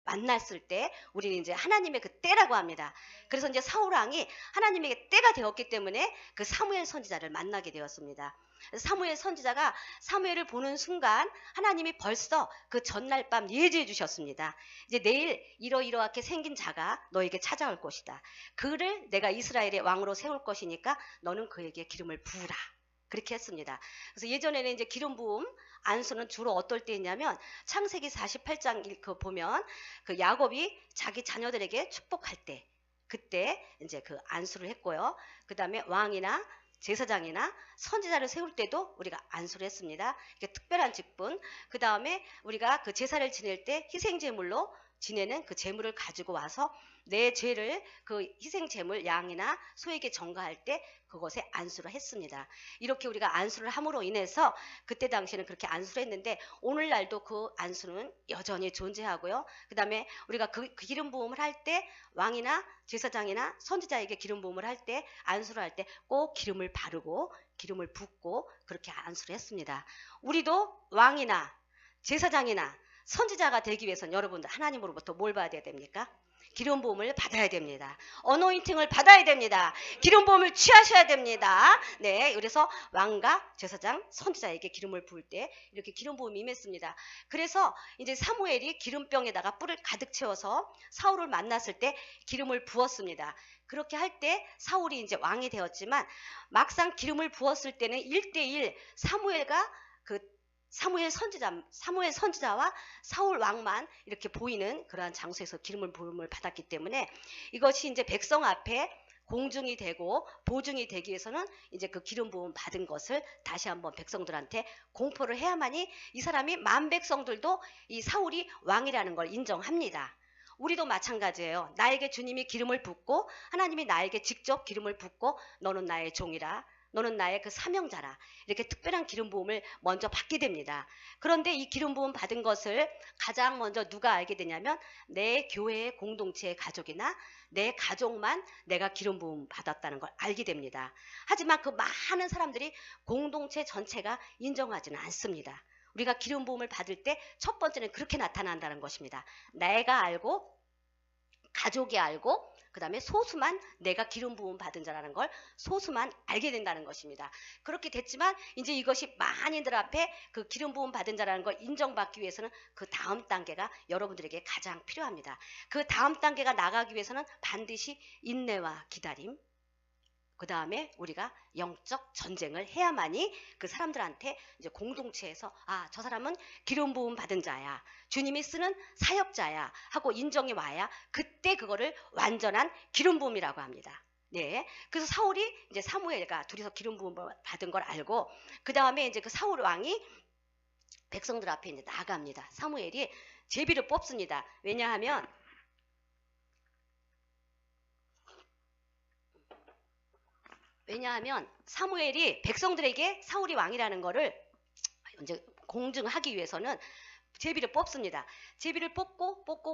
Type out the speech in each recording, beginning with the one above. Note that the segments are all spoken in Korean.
만났을 때 우리는 이제 하나님의 그 때라고 합니다. 그래서 이제 사울 왕이 하나님에게 때가 되었기 때문에 그 사무엘 선지자를 만나게 되었습니다. 사무엘 선지자가 사무엘을 보는 순간 하나님이 벌써 그 전날 밤 예지해 주셨습니다. 이제 내일 이러이러하게 생긴 자가 너에게 찾아올 것이다. 그를 내가 이스라엘의 왕으로 세울 것이니까 너는 그에게 기름을 부으라. 그렇게 했습니다. 그래서 예전에는 이제 기름 부음 안수는 주로 어떨 때 있냐면 창세기 48장 그 보면 그 야곱이 자기 자녀들에게 축복할 때 그때 이제 그 안수를 했고요. 그 다음에 왕이나 제사장이나 선지자를 세울 때도 우리가 안수를 했습니다. 이게 특별한 직분. 그 다음에 우리가 그 제사를 지낼 때 희생제물로 지내는 그 제물을 가지고 와서 내 죄를 그 희생제물 양이나 소에게 전가할 때 그것에 안수를 했습니다. 이렇게 우리가 안수를 함으로 인해서 그때 당시에는 그렇게 안수를 했는데 오늘날도 그 안수는 여전히 존재하고요. 그 다음에 우리가 그 기름 부음을 할 때 왕이나 제사장이나 선지자에게 기름 부음을 할 때 안수를 할 때 꼭 기름을 바르고 기름을 붓고 그렇게 안수를 했습니다. 우리도 왕이나 제사장이나 선지자가 되기 위해서는 여러분들 하나님으로부터 뭘 받아야 됩니까? 기름 부음을 받아야 됩니다. 어노인팅을 받아야 됩니다. 기름 부음을 취하셔야 됩니다. 네, 그래서 왕과 제사장, 선지자에게 기름을 부을 때 이렇게 기름 부음이 임했습니다. 그래서 이제 사무엘이 기름병에다가 뿔을 가득 채워서 사울을 만났을 때 기름을 부었습니다. 그렇게 할 때 사울이 이제 왕이 되었지만 막상 기름을 부었을 때는 1대1 사무엘과 그 사무엘 선지자와 사울 왕만 이렇게 보이는 그러한 장소에서 기름을 부음을 받았기 때문에 이것이 이제 백성 앞에 공중이 되고 보증이 되기 위해서는 이제 그 기름 부음 받은 것을 다시 한번 백성들한테 공포를 해야만이 이 사람이 만 백성들도 이 사울이 왕이라는 걸 인정합니다. 우리도 마찬가지예요. 나에게 주님이 기름을 붓고 하나님이 나에게 직접 기름을 붓고 너는 나의 종이라. 너는 나의 그 사명자라. 이렇게 특별한 기름 부음을 먼저 받게 됩니다. 그런데 이 기름 부음 받은 것을 가장 먼저 누가 알게 되냐면 내 교회의 공동체의 가족이나 내 가족만 내가 기름 부음 받았다는 걸 알게 됩니다. 하지만 그 많은 사람들이 공동체 전체가 인정하지는 않습니다. 우리가 기름 부음을 받을 때 첫 번째는 그렇게 나타난다는 것입니다. 내가 알고 가족이 알고 그 다음에 소수만 내가 기름 부음 받은 자라는 걸 소수만 알게 된다는 것입니다. 그렇게 됐지만 이제 이것이 많이들 앞에 그 기름 부음 받은 자라는 걸 인정받기 위해서는 그 다음 단계가 여러분들에게 가장 필요합니다. 그 다음 단계가 나가기 위해서는 반드시 인내와 기다림, 그 다음에 우리가 영적 전쟁을 해야만이 그 사람들한테 이제 공동체에서 아, 저 사람은 기름 부음 받은 자야, 주님이 쓰는 사역자야 하고 인정이 와야 그때 그거를 완전한 기름 부음이라고 합니다. 네, 그래서 사울이 이제 사무엘과 둘이서 기름 부음 받은 걸 알고 그 다음에 이제 그 사울 왕이 백성들 앞에 이제 나갑니다. 사무엘이 제비를 뽑습니다. 왜냐하면 사무엘이 백성들에게 사울이 왕이라는 거를 이제 공증하기 위해서는 제비를 뽑습니다. 제비를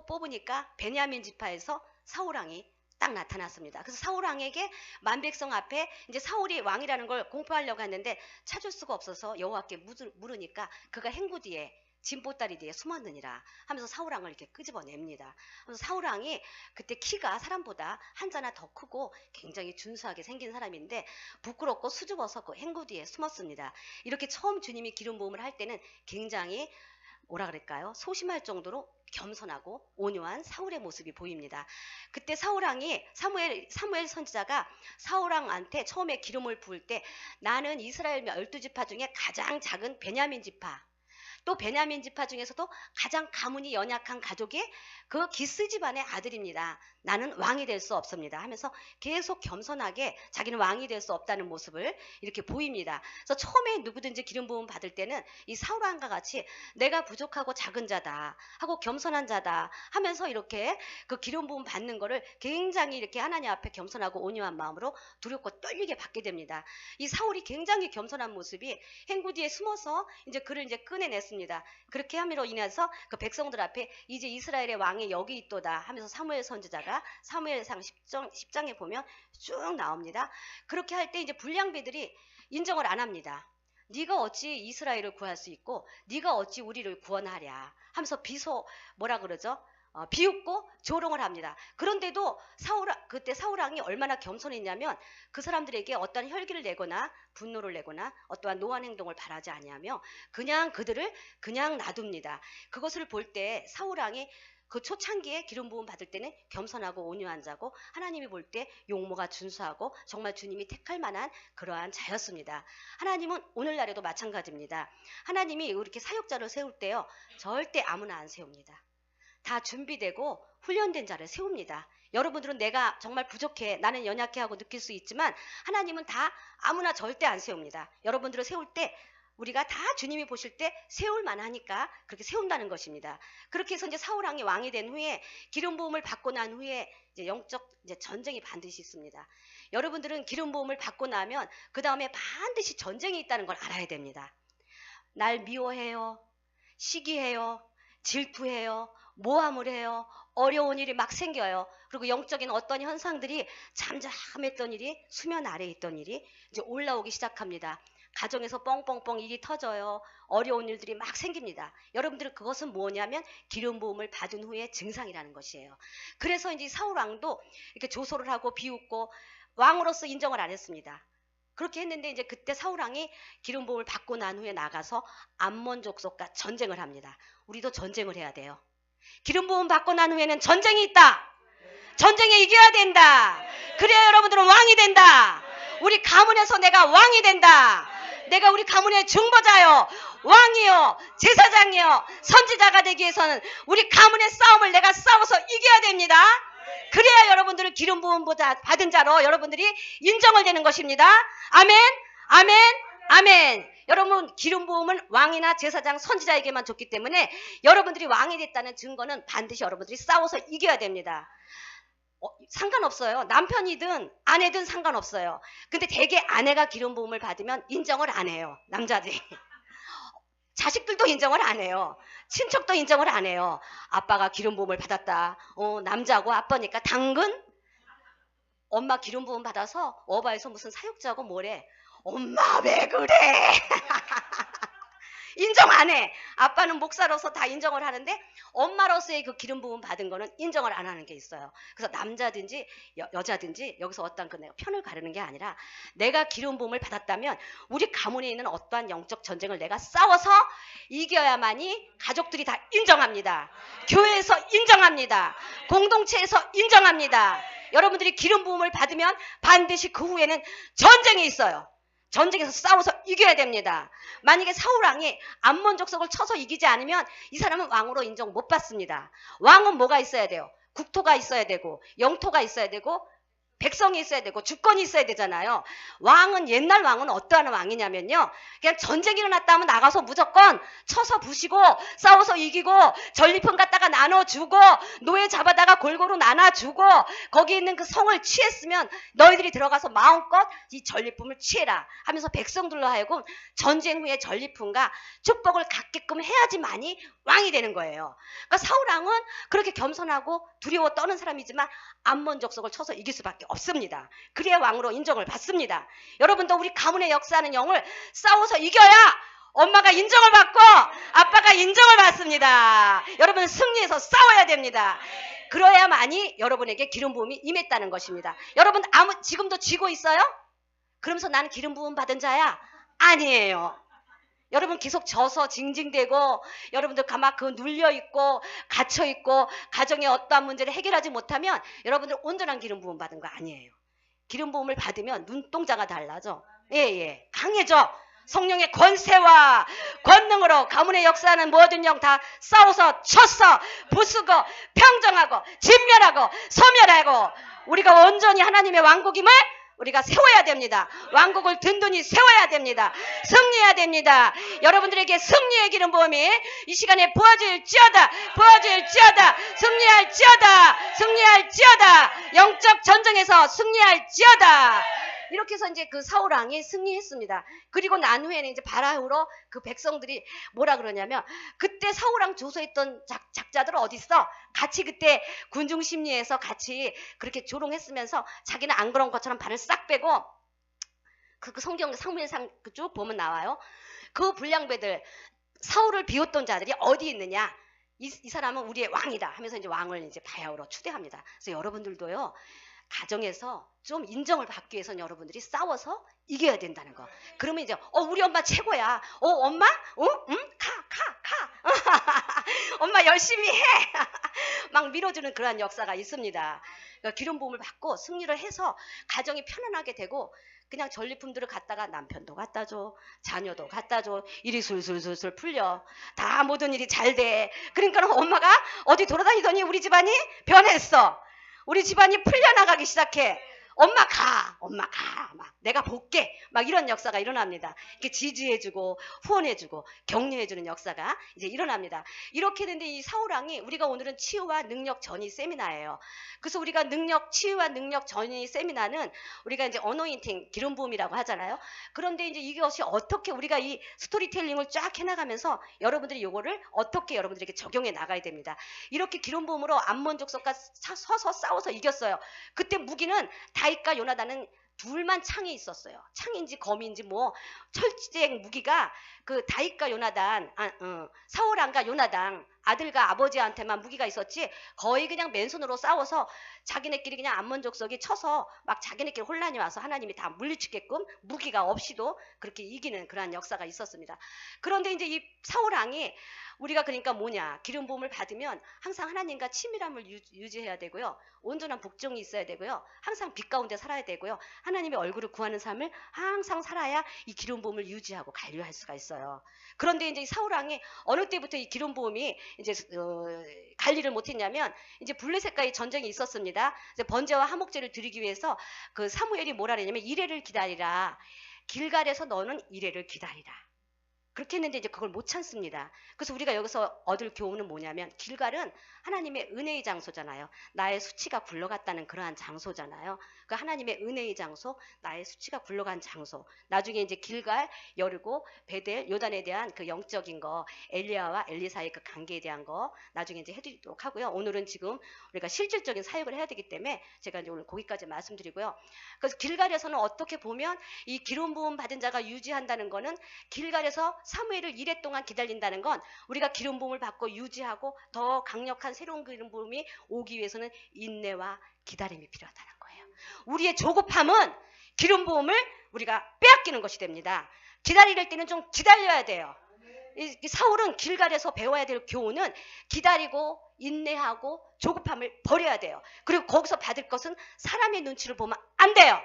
뽑으니까 베냐민 지파에서 사울 왕이 딱 나타났습니다. 그래서 사울 왕에게 만백성 앞에 이제 사울이 왕이라는 걸 공포하려고 했는데 찾을 수가 없어서 여호와께 물으니까 그가 행구디에 진보다리 뒤에 숨었느니라 하면서 사울왕을 이렇게 끄집어냅니다. 그래서 사울왕이 그때 키가 사람보다 한자나 더 크고 굉장히 준수하게 생긴 사람인데 부끄럽고 수줍어서 그 행구 뒤에 숨었습니다. 이렇게 처음 주님이 기름 부음을 할 때는 굉장히 뭐라 그럴까요? 소심할 정도로 겸손하고 온유한 사울의 모습이 보입니다. 그때 사무엘 선지자가 사울왕한테 처음에 기름을 부을 때 나는 이스라엘 12지파 중에 가장 작은 베냐민 지파, 또 베냐민 지파 중에서도 가장 가문이 연약한 가족이 그 기스 집안의 아들입니다. 나는 왕이 될 수 없습니다 하면서 계속 겸손하게 자기는 왕이 될 수 없다는 모습을 이렇게 보입니다. 그래서 처음에 누구든지 기름 부음 받을 때는 이 사울왕과 같이 내가 부족하고 작은 자다 하고 겸손한 자다 하면서 이렇게 그 기름 부음 받는 거를 굉장히 이렇게 하나님 앞에 겸손하고 온유한 마음으로 두렵고 떨리게 받게 됩니다. 이 사울이 굉장히 겸손한 모습이 행구 뒤에 숨어서 이제 그를 이제 꺼내냈습니다. 그렇게 함으로 인해서 그 백성들 앞에 이제 이스라엘의 왕이 여기 있도다 하면서 사무엘 선지자가 사무엘상 10장에 보면 쭉 나옵니다. 그렇게 할 때 이제 불량배들이 인정을 안 합니다. 네가 어찌 이스라엘을 구할 수 있고 네가 어찌 우리를 구원하랴 하면서 뭐라 그러죠? 비웃고 조롱을 합니다. 그런데도 그때 사울왕이 얼마나 겸손했냐면 그 사람들에게 어떠한 혈기를 내거나 분노를 내거나 어떠한 노한 행동을 바라지 아니하며 그냥 그들을 그냥 놔둡니다. 그것을 볼 때 사울왕이 그 초창기에 기름 부음 받을 때는 겸손하고 온유한 자고 하나님이 볼 때 용모가 준수하고 정말 주님이 택할 만한 그러한 자였습니다. 하나님은 오늘날에도 마찬가지입니다. 하나님이 이렇게 사역자를 세울 때요 절대 아무나 안 세웁니다. 다 준비되고 훈련된 자를 세웁니다. 여러분들은 내가 정말 부족해, 나는 연약해 하고 느낄 수 있지만 하나님은 다 아무나 절대 안 세웁니다. 여러분들을 세울 때 우리가 다 주님이 보실 때 세울 만하니까 그렇게 세운다는 것입니다. 그렇게 해서 이제 사울왕이 왕이 된 후에 기름 부음을 받고 난 후에 이제 영적 전쟁이 반드시 있습니다. 여러분들은 기름 부음을 받고 나면 그 다음에 반드시 전쟁이 있다는 걸 알아야 됩니다. 날 미워해요, 시기해요, 질투해요, 모함을 해요. 어려운 일이 막 생겨요. 그리고 영적인 어떤 현상들이 잠잠했던 일이 수면 아래에 있던 일이 이제 올라오기 시작합니다. 가정에서 뻥뻥뻥 일이 터져요. 어려운 일들이 막 생깁니다. 여러분들은 그것은 뭐냐면 기름 부음을 받은 후의 증상이라는 것이에요. 그래서 이제 사울 왕도 이렇게 조소를 하고 비웃고 왕으로서 인정을 안 했습니다. 그렇게 했는데 이제 그때 사울 왕이 기름 부음을 받고 난 후에 나가서 암몬 족속과 전쟁을 합니다. 우리도 전쟁을 해야 돼요. 기름 부음 받고 난 후에는 전쟁이 있다. 전쟁에 이겨야 된다. 그래야 여러분들은 왕이 된다. 우리 가문에서 내가 왕이 된다. 내가 우리 가문의 중보자요, 왕이요, 제사장이요, 선지자가 되기 위해서는 우리 가문의 싸움을 내가 싸워서 이겨야 됩니다. 그래야 여러분들은 기름 부음 받은 자로 여러분들이 인정을 되는 것입니다. 아멘, 아멘, 아멘. 여러분 기름 부음은 왕이나 제사장, 선지자에게만 줬기 때문에 여러분들이 왕이 됐다는 증거는 반드시 여러분들이 싸워서 이겨야 됩니다. 상관없어요. 남편이든 아내든 상관없어요. 근데 대개 아내가 기름 부음을 받으면 인정을 안 해요. 남자들이. 자식들도 인정을 안 해요. 친척도 인정을 안 해요. 아빠가 기름 부음을 받았다. 남자고 아빠니까 당근? 엄마 기름 부음 받아서 어바에서 무슨 사역자고 뭐래. 엄마 왜 그래? 인정 안 해. 아빠는 목사로서 다 인정을 하는데 엄마로서의 그 기름 부음 받은 거는 인정을 안 하는 게 있어요. 그래서 남자든지 여자든지 여기서 어떤 그 내가 편을 가르는 게 아니라 내가 기름 부음을 받았다면 우리 가문에 있는 어떠한 영적 전쟁을 내가 싸워서 이겨야만이 가족들이 다 인정합니다. 교회에서 인정합니다. 공동체에서 인정합니다. 여러분들이 기름 부음을 받으면 반드시 그 후에는 전쟁이 있어요. 전쟁에서 싸워서 이겨야 됩니다. 만약에 사울왕이 암몬 족속을 쳐서 이기지 않으면 이 사람은 왕으로 인정 못 받습니다. 왕은 뭐가 있어야 돼요? 국토가 있어야 되고 영토가 있어야 되고 백성이 있어야 되고 주권이 있어야 되잖아요. 왕은 옛날 왕은 어떠한 왕이냐면요. 그냥 전쟁이 일어났다 하면 나가서 무조건 쳐서 부시고 싸워서 이기고 전리품 갖다가 나눠주고 노예 잡아다가 골고루 나눠주고 거기 있는 그 성을 취했으면 너희들이 들어가서 마음껏 이 전리품을 취해라 하면서 백성들로 하여금 전쟁 후에 전리품과 축복을 갖게끔 해야지만이 왕이 되는 거예요. 그러니까 사울왕은 그렇게 겸손하고 두려워 떠는 사람이지만 암몬 족속을 쳐서 이길 수밖에 없습니다. 그래야 왕으로 인정을 받습니다. 여러분도 우리 가문의 역사하는 영을 싸워서 이겨야 엄마가 인정을 받고 아빠가 인정을 받습니다. 여러분 승리해서 싸워야 됩니다. 그래야만이 여러분에게 기름 부음이 임했다는 것입니다. 여러분 지금도 쥐고 있어요? 그러면서 나는 기름 부음 받은 자야? 아니에요. 여러분 계속 져서 징징대고 여러분들 막 그 눌려있고 갇혀있고 가정의 어떠한 문제를 해결하지 못하면 여러분들 온전한 기름 부음 받은 거 아니에요. 기름 부음을 받으면 눈동자가 달라져. 예, 강해져. 성령의 권세와 권능으로 가문의 역사하는 모든 영 다 싸워서 쳤어 부수고 평정하고 진멸하고 소멸하고 우리가 온전히 하나님의 왕국임을 우리가 세워야 됩니다. 왕국을 든든히 세워야 됩니다. 승리해야 됩니다. 여러분들에게 승리의 기름 부음이 이 시간에 부어질지어다. 부어질지어다. 승리할지어다. 영적 전쟁에서 승리할지어다. 이렇게 해서 이제 그 사울왕이 승리했습니다. 그리고 난 후에는 이제 바라후로 그 백성들이 뭐라 그러냐면 그때 사울왕 조소했던 작자들은 어디 있어? 같이 그때 군중 심리에서 같이 그렇게 조롱했으면서 자기는 안 그런 것처럼 발을 싹 빼고 그 성경 사무엘상 쭉 보면 나와요. 그 불량배들 사울을 비웃던 자들이 어디 있느냐? 이 사람은 우리의 왕이다 하면서 이제 왕을 이제 바야흐로 추대합니다. 그래서 여러분들도요, 가정에서 좀 인정을 받기 위해서는 여러분들이 싸워서 이겨야 된다는 거. 그러면 이제 우리 엄마 최고야. 엄마? 응? 가. 엄마 열심히 해. 막 밀어주는 그러한 역사가 있습니다. 그러니까 기름 부음을 받고 승리를 해서 가정이 편안하게 되고, 그냥 전리품들을 갖다가 남편도 갖다 줘, 자녀도 갖다 줘, 일이 술술술술 풀려. 다 모든 일이 잘 돼. 그러니까 엄마가 어디 돌아다니더니 우리 집안이 변했어. 우리 집안이 풀려나가기 시작해. 엄마 가, 막 내가 볼게, 막 이런 역사가 일어납니다. 이렇게 지지해주고 후원해주고 격려해주는 역사가 이제 일어납니다. 이렇게 되는데 이 사울왕이, 우리가 오늘은 치유와 능력 전이 세미나예요. 그래서 우리가 치유와 능력 전이 세미나는 우리가 이제 어노인팅, 기름 부음이라고 하잖아요. 그런데 이제 이것이 어떻게 우리가 이 스토리텔링을 쫙 해나가면서 여러분들이 요거를 어떻게 여러분들에게 적용해 나가야 됩니다. 이렇게 기름 부음으로 암몬 족속과 서서 싸워서 이겼어요. 그때 무기는 다윗과 요나단은 둘만 창이 있었어요. 창인지 검인지 뭐 철제eg 무기가 그 다윗과 요나단, 사울왕과 요나단 아들과 아버지한테만 무기가 있었지, 거의 그냥 맨손으로 싸워서 자기네끼리 그냥 암몬 족속이 쳐서 막 자기네끼리 혼란이 와서 하나님이 다 물리치게끔 무기가 없이도 그렇게 이기는 그러한 역사가 있었습니다. 그런데 이제 이 사울왕이, 우리가 그러니까 뭐냐, 기름 부음을 받으면 항상 하나님과 친밀함을 유지해야 되고요, 온전한 복종이 있어야 되고요, 항상 빛 가운데 살아야 되고요, 하나님의 얼굴을 구하는 삶을 항상 살아야 이 기름 부음을 유지하고 관리할 수가 있어요. 그런데 이제 이 사울왕이 어느 때부터 이 기름 부음이 이제 관리를 못했냐면, 이제 블레셋과의 전쟁이 있었습니다. 이제 번제와 화목제를 드리기 위해서 그 사무엘이 뭐라 그랬냐면, 이레를 기다리라. 길갈에서 너는 이레를 기다리라. 그렇게 했는데 이제 그걸 못 참습니다. 그래서 우리가 여기서 얻을 교훈은 뭐냐면, 길갈은 하나님의 은혜의 장소잖아요. 나의 수치가 굴러갔다는 그러한 장소잖아요. 그 하나님의 은혜의 장소, 나의 수치가 굴러간 장소. 나중에 이제 길갈, 여리고, 베델, 요단에 대한 그 영적인 거, 엘리야와 엘리사의 그 관계에 대한 거 나중에 이제 해드리도록 하고요. 오늘은 지금 우리가 실질적인 사역을 해야 되기 때문에 제가 이제 오늘 거기까지 말씀드리고요. 그래서 길갈에서는 어떻게 보면 이 기름 부음 받은 자가 유지한다는 거는, 길갈에서 사무엘을 이래 동안 기다린다는 건 우리가 기름 부음을 받고 유지하고 더 강력한 새로운 기름 부음이 오기 위해서는 인내와 기다림이 필요하다는 거예요. 우리의 조급함은 기름 부음을 우리가 빼앗기는 것이 됩니다. 기다릴 때는 좀 기다려야 돼요. 이 사울은 길갈에서 배워야 될 교훈은 기다리고 인내하고 조급함을 버려야 돼요. 그리고 거기서 받을 것은 사람의 눈치를 보면 안 돼요.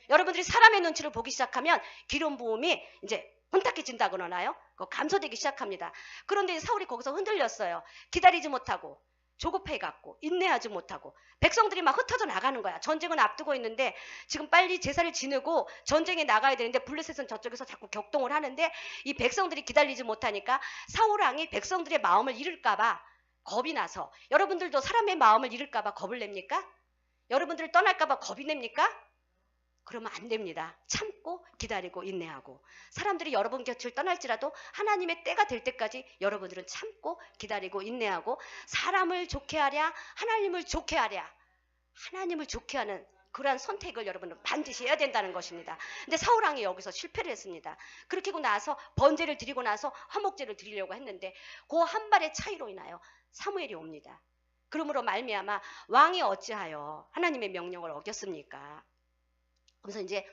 여러분들이 사람의 눈치를 보기 시작하면 기름 부음이 이제 혼탁해진다 그러나요? 감소되기 시작합니다. 그런데 사울이 거기서 흔들렸어요. 기다리지 못하고 조급해갖고 인내하지 못하고 백성들이 막 흩어져 나가는 거야. 전쟁은 앞두고 있는데 지금 빨리 제사를 지내고 전쟁에 나가야 되는데 블레셋은 저쪽에서 자꾸 격동을 하는데 이 백성들이 기다리지 못하니까 사울왕이 백성들의 마음을 잃을까봐 겁이 나서, 여러분들도 사람의 마음을 잃을까봐 겁을 냅니까? 여러분들을 떠날까봐 겁이 냅니까? 그러면 안 됩니다. 참고 기다리고 인내하고, 사람들이 여러분 곁을 떠날지라도 하나님의 때가 될 때까지 여러분들은 참고 기다리고 인내하고, 사람을 좋게 하랴 하나님을 좋게 하랴, 하나님을 좋게 하는 그러한 선택을 여러분은 반드시 해야 된다는 것입니다. 근데 사울왕이 여기서 실패를 했습니다. 그렇게 하고 나서 번제를 드리고 나서 화목제를 드리려고 했는데 그 한 발의 차이로 인하여 사무엘이 옵니다. 그러므로 말미암아 왕이 어찌하여 하나님의 명령을 어겼습니까? 그래서 이제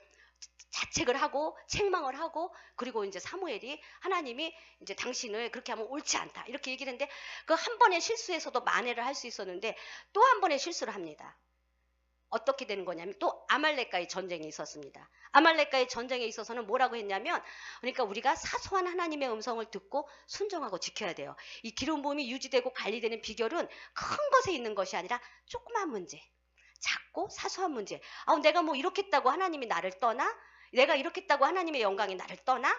자책을 하고 책망을 하고, 그리고 이제 사무엘이, 하나님이 이제 당신을 그렇게 하면 옳지 않다 이렇게 얘기를 했는데, 그 한 번의 실수에서도 만회를 할 수 있었는데 또 한 번의 실수를 합니다. 어떻게 되는 거냐면, 또 아말렉과의 전쟁이 있었습니다. 아말렉과의 전쟁에 있어서는 뭐라고 했냐면, 그러니까 우리가 사소한 하나님의 음성을 듣고 순종하고 지켜야 돼요. 이 기름 부음이 유지되고 관리되는 비결은 큰 것에 있는 것이 아니라 조그만 문제, 작고 사소한 문제. 내가 뭐 이렇게 했다고 하나님이 나를 떠나? 내가 이렇게 했다고 하나님의 영광이 나를 떠나?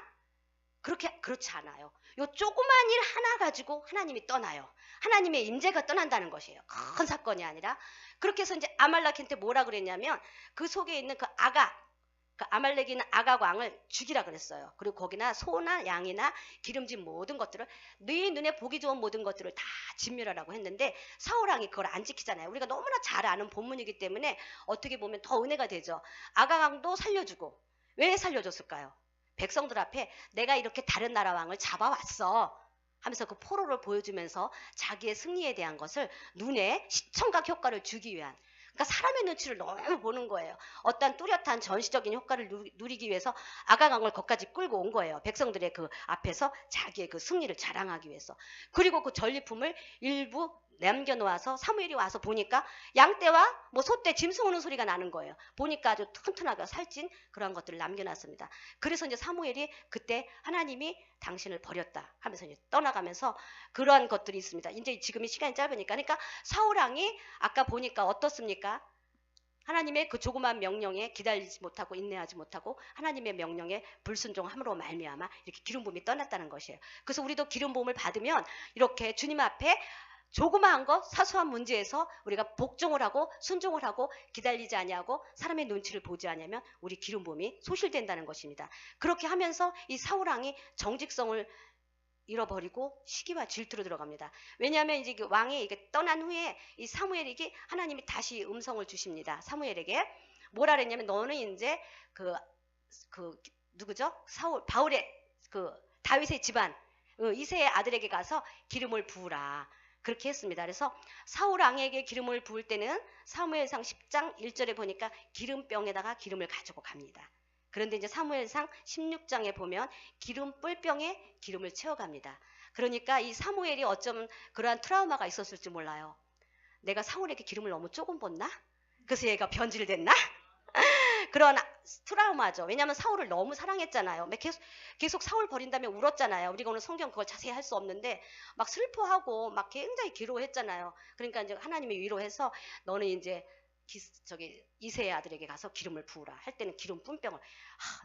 그렇지 않아요. 요 조그만 일 하나 가지고 하나님이 떠나요. 하나님의 임재가 떠난다는 것이에요. 큰 사건이 아니라. 그렇게 해서 이제 아말렉한테 뭐라 그랬냐면, 그 속에 있는 그 아말렉에 있는 아각 왕을 죽이라 그랬어요. 그리고 거기나 소나 양이나 기름진 모든 것들을, 네 눈에 보기 좋은 모든 것들을 다 진멸하라고 했는데 사울 왕이 그걸 안 지키잖아요. 우리가 너무나 잘 아는 본문이기 때문에 어떻게 보면 더 은혜가 되죠. 아각 왕도 살려주고. 왜 살려줬을까요? 백성들 앞에 내가 이렇게 다른 나라 왕을 잡아왔어. 하면서 그 포로를 보여주면서 자기의 승리에 대한 것을 눈에 시청각 효과를 주기 위한, 그러니까 사람의 눈치를 너무 보는 거예요. 어떤 뚜렷한 전시적인 효과를 누리기 위해서 아가강을 거기까지 끌고 온 거예요. 백성들의 그 앞에서 자기의 그 승리를 자랑하기 위해서. 그리고 그 전리품을 일부 남겨놓아서 사무엘이 와서 보니까 양떼와 뭐 소떼 짐승 오는 소리가 나는 거예요. 보니까 아주 튼튼하게 살찐 그런 것들을 남겨놨습니다. 그래서 이제 사무엘이 그때 하나님이 당신을 버렸다 하면서 이제 떠나가면서 그러한 것들이 있습니다. 이제 지금이 시간이 짧으니까. 그러니까 사울왕이 아까 보니까 어떻습니까? 하나님의 그 조그만 명령에 기다리지 못하고 인내하지 못하고 하나님의 명령에 불순종함으로 말미암아 이렇게 기름 부음이 떠났다는 것이에요. 그래서 우리도 기름 부음을 받으면 이렇게 주님 앞에 조그마한 것, 사소한 문제에서 우리가 복종을 하고 순종을 하고 기다리지 아니하고 사람의 눈치를 보지 않으면 우리 기름 부음이 소실된다는 것입니다. 그렇게 하면서 이 사울왕이 정직성을 잃어버리고 시기와 질투로 들어갑니다. 왜냐하면 이제 왕이 이게 떠난 후에 이 사무엘에게 하나님이 다시 음성을 주십니다. 사무엘에게 뭐라 그랬냐면 너는 이제 누구죠? 바울의 그 다윗의 집안 이새의 아들에게 가서 기름을 부으라. 그렇게 했습니다. 그래서 사울 왕에게 기름을 부을 때는 사무엘상 10장 1절에 보니까 기름병에다가 기름을 가지고 갑니다. 그런데 이제 사무엘상 16장에 보면 기름 뿔병에 기름을 채워갑니다. 그러니까 이 사무엘이 어쩜 그러한 트라우마가 있었을지 몰라요. 내가 사울에게 기름을 너무 조금 붓나? 그래서 얘가 변질됐나? 그런 트라우마죠. 왜냐하면 사울을 너무 사랑했잖아요. 계속 사울 버린 다음에 울었잖아요. 우리가 오늘 성경 그걸 자세히 할 수 없는데 막 슬퍼하고 막 굉장히 괴로워했잖아요. 그러니까 이제 하나님이 위로해서 너는 이제 이새의 아들에게 가서 기름을 부으라 할 때는 기름 뿔병을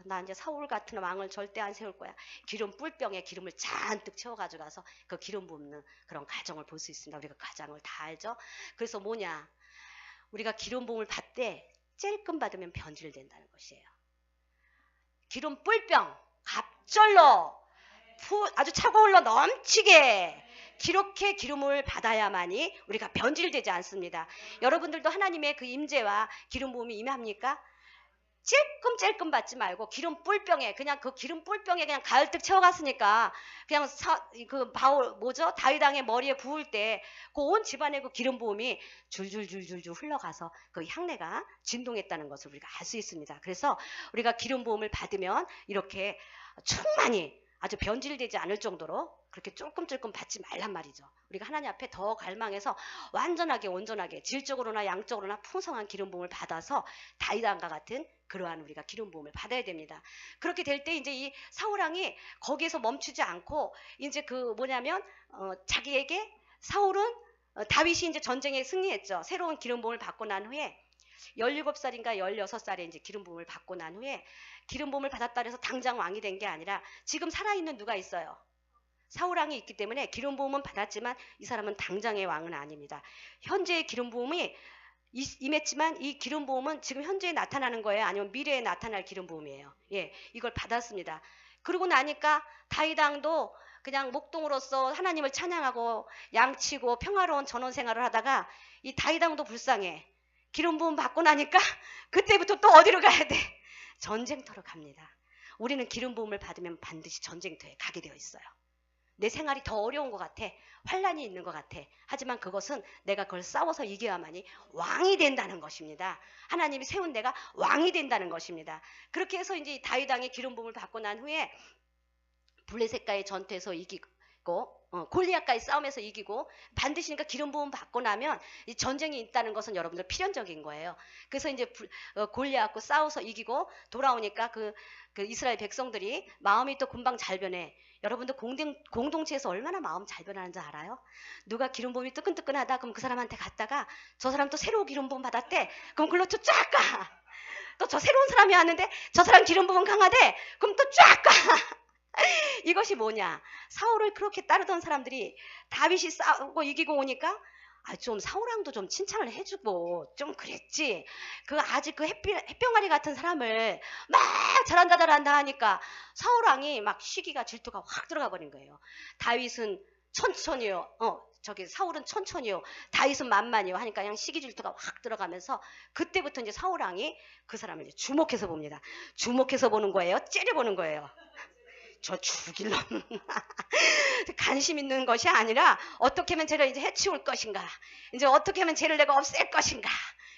나 이제 사울 같은 왕을 절대 안 세울 거야. 기름 뿔병에 기름을 잔뜩 채워가지고 가서 그 기름 붓는 그런 가정을 볼 수 있습니다. 우리가 가정을 다 알죠. 그래서 뭐냐, 우리가 기름 부음을 받되 찔끔 받으면 변질된다는 것이에요. 기름 뿔병 갑절로 아주 차고 흘러 넘치게 그렇게 기름을 받아야만이 우리가 변질되지 않습니다. 여러분들도 하나님의 그 임재와 기름 부음이 임합니까? 찔끔 받지 말고 기름 뿔병에 그냥 그 기름 뿔병에 그냥 가득 채워갔으니까 그냥 다윗 왕의 머리에 부을 때 그 온 집안의 그 기름 부음이 줄줄줄줄줄 흘러가서 그 향내가 진동했다는 것을 우리가 알 수 있습니다. 그래서 우리가 기름 부음을 받으면 이렇게 충만히 아주 변질되지 않을 정도로 그렇게 찔끔 받지 말란 말이죠. 우리가 하나님 앞에 더 갈망해서 완전하게 온전하게 질적으로나 양적으로나 풍성한 기름 부음을 받아서 다윗 왕과 같은 그러한 우리가 기름 부음을 받아야 됩니다. 그렇게 될 때 이제 이 사울 왕이 거기에서 멈추지 않고 이제 자기에게 사울은 다윗이 이제 전쟁에 승리했죠. 새로운 기름 부음을 받고 난 후에 17살인가 16살에 이제 기름 부음을 받고 난 후에 기름 부음을 받았다 해서 당장 왕이 된 게 아니라 지금 살아있는 누가 있어요? 사울 왕이 있기 때문에 기름 부음은 받았지만 이 사람은 당장의 왕은 아닙니다. 현재의 기름 부음이 임했지만 이 기름 부음은 지금 현재에 나타나는 거예요? 아니면 미래에 나타날 기름 부음이에요? 예, 이걸 받았습니다. 그러고 나니까 다윗 왕도 그냥 목동으로서 하나님을 찬양하고 양치고 평화로운 전원 생활을 하다가 이 다윗 왕도 불쌍해. 기름 부음 받고 나니까 그때부터 또 어디로 가야 돼? 전쟁터로 갑니다. 우리는 기름 부음을 받으면 반드시 전쟁터에 가게 되어 있어요. 내 생활이 더 어려운 것 같아. 환란이 있는 것 같아. 하지만 그것은 내가 그걸 싸워서 이겨야만이 왕이 된다는 것입니다. 하나님이 세운 내가 왕이 된다는 것입니다. 그렇게 해서 이제 다윗 왕의 기름 부음을 받고 난 후에 블레셋과의 전투에서 이기고 골리앗과의 싸움에서 이기고 반드시 그러니까 기름 부음 받고 나면 이 전쟁이 있다는 것은 여러분들 필연적인 거예요. 그래서 이제 골리앗과 싸워서 이기고 돌아오니까 그 이스라엘 백성들이 마음이 또 금방 잘 변해. 여러분들 공동체에서 얼마나 마음 잘 변하는지 알아요? 누가 기름 부음이 뜨끈뜨끈하다 그럼 그 사람한테 갔다가 저 사람 또 새로운 기름 부음 받았대. 그럼 글로 또 쫙 가. 또 저 새로운 사람이 왔는데 저 사람 기름 부음 강하대. 그럼 또 쫙 가. 이것이 뭐냐? 사울을 그렇게 따르던 사람들이 다윗이 싸우고 이기고 오니까 좀 사울왕도 좀 칭찬을 해주고 좀 그랬지. 아직 햇병아리 같은 사람을 막 잘한다 하니까 사울왕이 막 시기가 질투가 확 들어가 버린 거예요. 다윗은 천천히요. 사울은 천천히요. 다윗은 만만히요. 하니까 그냥 시기 질투가 확 들어가면서 그때부터 이제 사울왕이 그 사람을 이제 주목해서 봅니다. 주목해서 보는 거예요. 째려보는 거예요. 저 죽일놈 관심 있는 것이 아니라 어떻게 하면 쟤를 이제 해치울 것인가, 이제 어떻게 하면 쟤를 내가 없앨 것인가,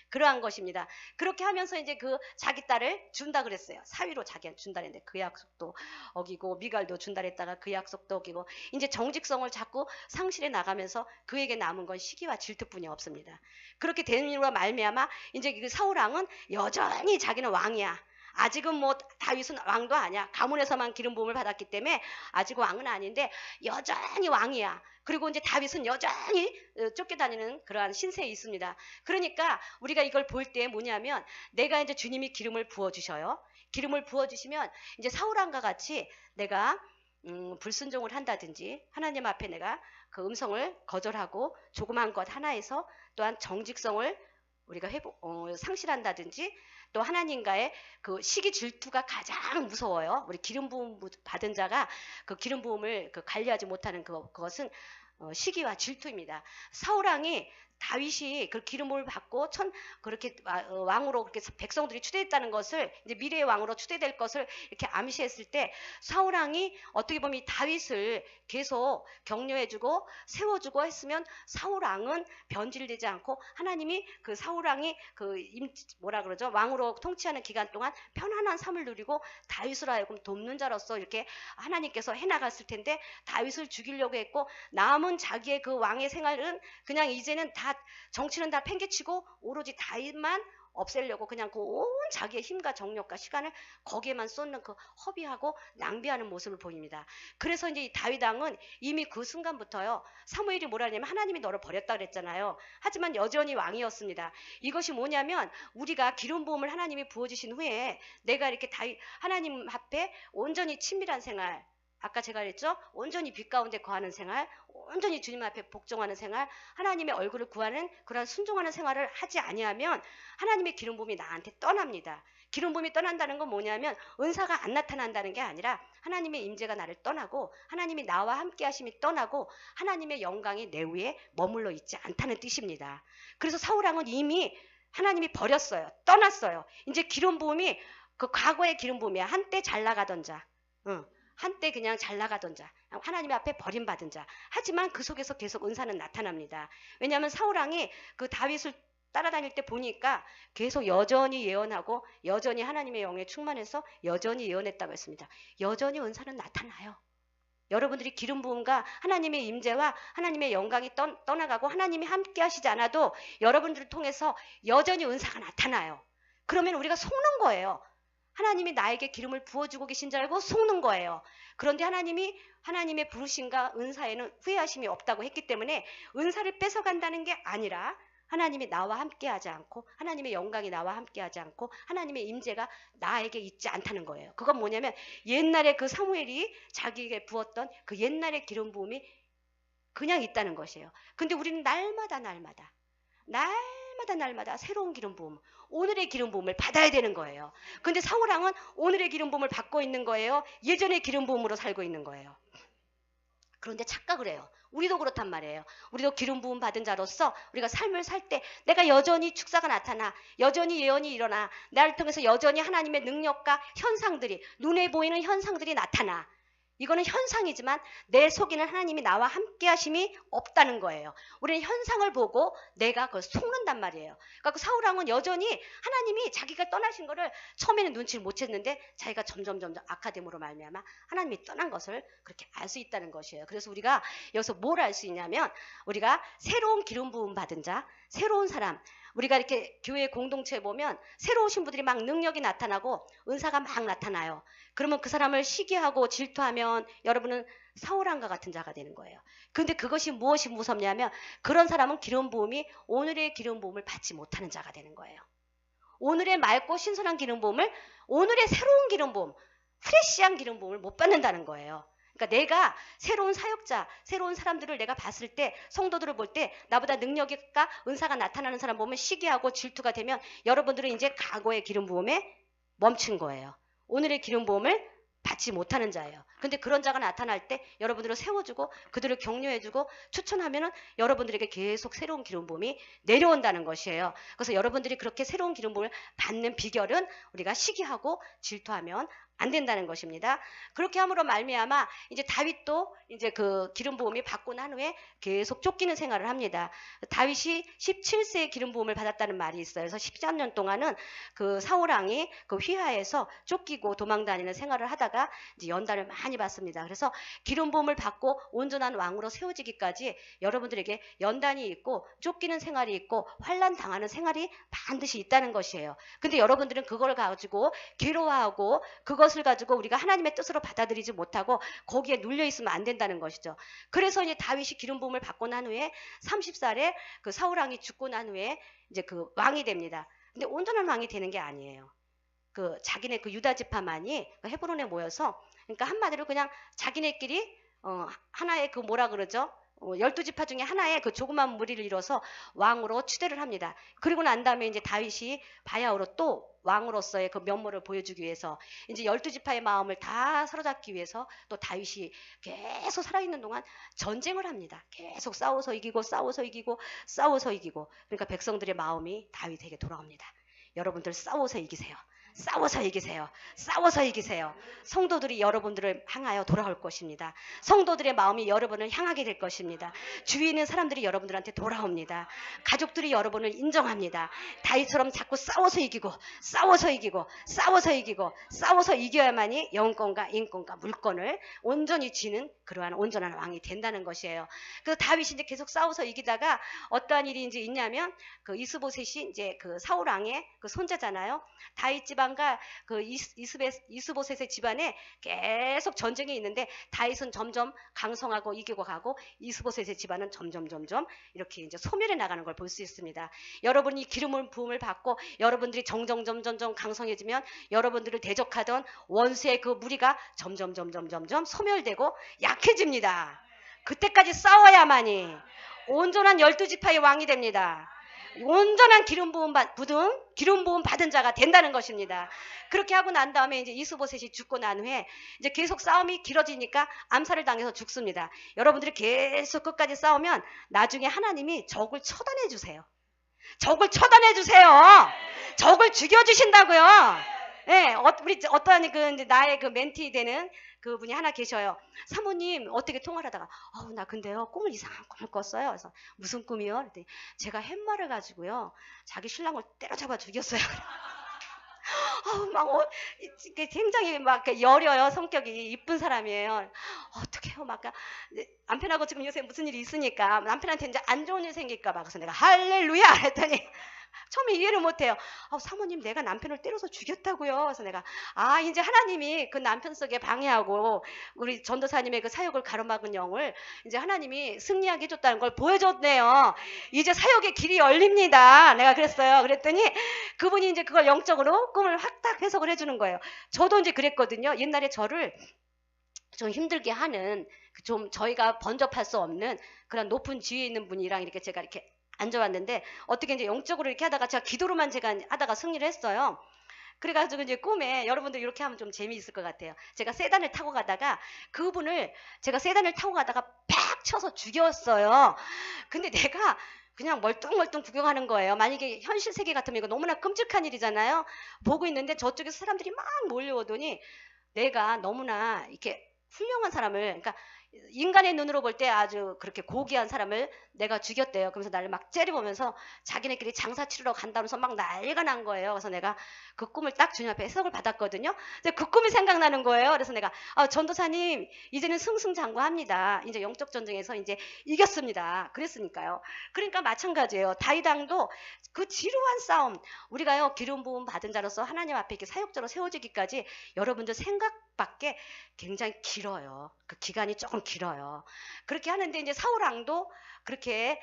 그러한 것입니다. 그렇게 하면서 이제 그 자기 딸을 준다 그랬어요. 사위로 자기한테 준다 했는데 그 약속도 어기고, 미갈도 준다 했다가 그 약속도 어기고, 이제 정직성을 자꾸 상실해 나가면서 그에게 남은 건 시기와 질투뿐이 없습니다. 그렇게 된 이유로 말미암아 이제 그 사울왕은 여전히 자기는 왕이야. 아직은 뭐 다윗은 왕도 아니야. 가문에서만 기름 부음을 받았기 때문에 아직 왕은 아닌데 여전히 왕이야. 그리고 이제 다윗은 여전히 쫓겨다니는 그러한 신세에 있습니다. 그러니까 우리가 이걸 볼 때 뭐냐면, 내가 이제 주님이 기름을 부어주셔요. 기름을 부어주시면 이제 사울왕과 같이 내가 불순종을 한다든지, 하나님 앞에 내가 그 음성을 거절하고 조그만 것 하나에서 또한 정직성을 우리가 상실한다든지, 또 하나님과의 그 시기 질투가 가장 무서워요. 우리 기름 부음 받은 자가 그 기름 부음을 관리하지 못하는 그것은 시기와 질투입니다. 사울왕이 다윗이 그 기름을 받고 그렇게 왕으로 그렇게 백성들이 추대했다는 것을, 이제 미래의 왕으로 추대될 것을 이렇게 암시했을 때, 사울왕이 어떻게 보면 이 다윗을 계속 격려해주고 세워주고 했으면 사울왕은 변질되지 않고, 하나님이 그 사울왕이 왕으로 통치하는 기간 동안 편안한 삶을 누리고 다윗으로 하여금 돕는 자로서 이렇게 하나님께서 해나갔을 텐데, 다윗을 죽이려고 했고, 남은 자기의 그 왕의 생활은 그냥 이제는 다 정치는 다 팽개치고 오로지 다윗만 없애려고 그냥 그 온 자기의 힘과 정력과 시간을 거기에만 쏟는 그 허비하고 낭비하는 모습을 보입니다. 그래서 이제 이 다윗 왕은 이미 그 순간부터요, 사무엘이 뭐라 하냐면 하나님이 너를 버렸다 그랬잖아요. 하지만 여전히 왕이었습니다. 이것이 뭐냐면, 우리가 기름 부음을 하나님이 부어주신 후에 내가 이렇게 하나님 앞에 온전히 친밀한 생활, 아까 제가 그랬죠? 온전히 빛 가운데 거하는 생활, 온전히 주님 앞에 복종하는 생활, 하나님의 얼굴을 구하는 그런 순종하는 생활을 하지 아니하면 하나님의 기름 부음이 나한테 떠납니다. 기름 부음이 떠난다는 건 뭐냐면, 은사가 안 나타난다는 게 아니라 하나님의 임재가 나를 떠나고, 하나님이 나와 함께 하심이 떠나고, 하나님의 영광이 내 위에 머물러 있지 않다는 뜻입니다. 그래서 사울왕은 이미 하나님이 버렸어요. 떠났어요. 이제 기름 부음이 그 과거의 기름 부음이야. 한때 잘 나가던 자, 한때 그냥 잘 나가던 자, 하나님 앞에 버림받은 자. 하지만 그 속에서 계속 은사는 나타납니다. 왜냐하면 사울왕이 그 다윗을 따라다닐 때 보니까 계속 여전히 예언하고, 여전히 하나님의 영에 충만해서 여전히 예언했다고 했습니다. 여전히 은사는 나타나요. 여러분들이 기름 부음과 하나님의 임재와 하나님의 영광이 떠나가고 하나님이 함께 하시지 않아도 여러분들을 통해서 여전히 은사가 나타나요. 그러면 우리가 속는 거예요. 하나님이 나에게 기름을 부어주고 계신 줄 알고 속는 거예요. 그런데 하나님이 하나님의 부르심과 은사에는 후회하심이 없다고 했기 때문에 은사를 뺏어간다는 게 아니라, 하나님이 나와 함께하지 않고, 하나님의 영광이 나와 함께하지 않고, 하나님의 임재가 나에게 있지 않다는 거예요. 그건 뭐냐면, 옛날에 그 사무엘이 자기에게 부었던 그 옛날의 기름 부음이 그냥 있다는 것이에요. 근데 우리는 날마다 새로운 기름 부음, 오늘의 기름 부음을 받아야 되는 거예요. 근데 사울왕은 오늘의 기름 부음을 받고 있는 거예요? 예전의 기름 부음으로 살고 있는 거예요? 그런데 착각을 해요. 우리도 그렇단 말이에요. 우리도 기름 부음 받은 자로서 우리가 삶을 살 때 내가 여전히 축사가 나타나, 여전히 예언이 일어나, 나를 통해서 여전히 하나님의 능력과 현상들이, 눈에 보이는 현상들이 나타나. 이거는 현상이지만 내 속에는 하나님이 나와 함께 하심이 없다는 거예요. 우리는 현상을 보고 내가 그걸 속는단 말이에요. 그러니까 사울왕은 여전히 하나님이 자기가 떠나신 거를 처음에는 눈치를 못 챘는데, 자기가 점점 악화됨으로 말미암아 하나님이 떠난 것을 그렇게 알 수 있다는 것이에요. 그래서 우리가 여기서 뭘 알 수 있냐면, 우리가 새로운 기름 부음 받은 자, 새로운 사람, 우리가 이렇게 교회 공동체에 보면 새로 오신 분들이 막 능력이 나타나고 은사가 막 나타나요. 그러면 그 사람을 시기하고 질투하면 여러분은 사울왕과 같은 자가 되는 거예요. 그런데 그것이 무엇이 무섭냐면, 그런 사람은 기름 부음이 오늘의 기름 부음을 받지 못하는 자가 되는 거예요. 오늘의 맑고 신선한 기름 부음을, 오늘의 새로운 기름 부음, 프레시한 기름 부음을 못 받는다는 거예요. 그러니까 내가 새로운 사역자, 새로운 사람들을 내가 봤을 때, 성도들을 볼 때 나보다 능력과 은사가 나타나는 사람 보면 시기하고 질투가 되면 여러분들은 이제 과거의 기름 부음에 멈춘 거예요. 오늘의 기름 부음을 받지 못하는 자예요. 근데 그런 자가 나타날 때 여러분들을 세워주고 그들을 격려해주고 추천하면은 여러분들에게 계속 새로운 기름 부음이 내려온다는 것이에요. 그래서 여러분들이 그렇게 새로운 기름 부음을 받는 비결은 우리가 시기하고 질투하면 안 된다는 것입니다. 그렇게 함으로 말미암아 이제 다윗도 이제 그 기름 부음이 받고 난 후에 계속 쫓기는 생활을 합니다. 다윗이 17세에 기름 부음을 받았다는 말이 있어요. 그래서 13년 동안은 그 사울 왕이 그 휘하에서 쫓기고 도망다니는 생활을 하다가 이제 연단을 많이 받습니다. 그래서 기름 부음을 받고 온전한 왕으로 세워지기까지 여러분들에게 연단이 있고 쫓기는 생활이 있고 환난 당하는 생활이 반드시 있다는 것이에요. 근데 여러분들은 그걸 가지고 괴로워하고 그것을 가지고 우리가 하나님의 뜻으로 받아들이지 못하고 거기에 눌려 있으면 안 된다는 것이죠. 그래서 이제 다윗이 기름 부음을 받고 난 후에 30살에 그 사울 왕이 죽고 난 후에 이제 그 왕이 됩니다. 근데 온전한 왕이 되는 게 아니에요. 그 자기네 그 유다 지파만이 헤브론에 모여서 그러니까 한마디로 그냥 자기네끼리 하나의 그 뭐라 그러죠? 12지파 중에 하나의 그 조그만 무리를 이뤄서 왕으로 추대를 합니다. 그리고 난 다음에 이제 다윗이 바야흐로 또 왕으로서의 그 면모를 보여주기 위해서 이제 12지파의 마음을 다 사로잡기 위해서 또 다윗이 계속 살아있는 동안 전쟁을 합니다. 계속 싸워서 이기고 싸워서 이기고 싸워서 이기고 그러니까 백성들의 마음이 다윗에게 돌아옵니다. 여러분들 싸워서 이기세요. 싸워서 이기세요. 싸워서 이기세요. 성도들이 여러분들을 향하여 돌아올 것입니다. 성도들의 마음이 여러분을 향하게 될 것입니다. 주위에 있는 사람들이 여러분들한테 돌아옵니다. 가족들이 여러분을 인정합니다. 다윗처럼 자꾸 싸워서 이기고 싸워서 이기고 싸워서 이기고 싸워서 이겨야만이 영권과 인권과 물권을 온전히 쥐는 그러한 온전한 왕이 된다는 것이에요. 그래서 다윗이 이제 계속 싸워서 이기다가 어떠한 일이 이제 있냐면 그 이스보셋이 이제 그 사울 왕의 그 손자잖아요. 다윗 집안과 그 이스보셋의 집안에 계속 전쟁이 있는데 다윗은 점점 강성하고 이기고 가고 이스보셋의 집안은 점점 이렇게 이제 소멸해 나가는 걸 볼 수 있습니다. 여러분이 기름 부음을 받고 여러분들이 점점 강성해지면 여러분들을 대적하던 원수의 그 무리가 점점 소멸되고 약해집니다. 그때까지 싸워야만이 온전한 12지파의 왕이 됩니다. 온전한 기름 부음 받은 자가 된다는 것입니다. 그렇게 하고 난 다음에 이제 이스보셋이 죽고 난 후에 이제 계속 싸움이 길어지니까 암살을 당해서 죽습니다. 여러분들이 계속 끝까지 싸우면 나중에 하나님이 적을 처단해 주세요. 적을 처단해 주세요. 적을 죽여 주신다고요. 네, 우리 어떠한 그 나의 그 멘티 되는 그분이 하나 계셔요. 사모님 어떻게 통화를 하다가 나 근데요 꿈을 이상한 꿈을 꿨어요. 그래서 무슨 꿈이요? 그랬더니 제가 팻말을 가지고요 자기 신랑을 때려잡아 죽였어요. 굉장히 막 여려요. 성격이 이쁜 사람이에요. 어떡해요? 막 남편하고 지금 요새 무슨 일이 있으니까 남편한테 이제 안 좋은 일 생길까 봐. 그래서 내가 할렐루야 했더니 처음에 이해를 못해요. 사모님 내가 남편을 때려서 죽였다고요. 그래서 내가 이제 하나님이 그 남편 속에 방해하고 우리 전도사님의 그 사역을 가로막은 영을 이제 하나님이 승리하게 해줬다는 걸 보여줬네요. 이제 사역의 길이 열립니다. 내가 그랬어요. 그랬더니 그분이 이제 그걸 영적으로 꿈을 확 딱 해석을 해주는 거예요. 저도 이제 그랬거든요. 옛날에 저를 좀 힘들게 하는 좀 저희가 번접할 수 없는 그런 높은 지위에 있는 분이랑 이렇게 제가 이렇게 앉아왔는데 어떻게 이제 영적으로 이렇게 하다가 제가 기도로만 제가 하다가 승리를 했어요. 그래가지고 이제 꿈에 여러분들 이렇게 하면 좀 재미있을 것 같아요. 제가 세단을 타고 가다가 그분을 제가 세단을 타고 가다가 팍 쳐서 죽였어요. 근데 내가 그냥 멀뚱멀뚱 구경하는 거예요. 만약에 현실 세계 같으면 이거 너무나 끔찍한 일이잖아요. 보고 있는데 저쪽에서 사람들이 막 몰려오더니 내가 너무나 이렇게 훌륭한 사람을 그러니까 인간의 눈으로 볼 때 아주 그렇게 고귀한 사람을 내가 죽였대요. 그러면서 나를 막 째려보면서 자기네끼리 장사 치르러 간다면서 막 난리가 난 거예요. 그래서 내가 그 꿈을 딱 주님 앞에 해석을 받았거든요. 근데 그 꿈이 생각나는 거예요. 그래서 내가 전도사님 이제는 승승장구합니다. 이제 영적 전쟁에서 이제 이겼습니다. 그랬으니까요. 그러니까 마찬가지예요. 다윗 왕도 그 지루한 싸움 우리가요 기름 부음 받은 자로서 하나님 앞에 이렇게 사역자로 세워지기까지 여러분들 생각밖에 굉장히 길어요. 그 기간이 조금 길어요. 그렇게 하는데 이제 사울 왕도 그렇게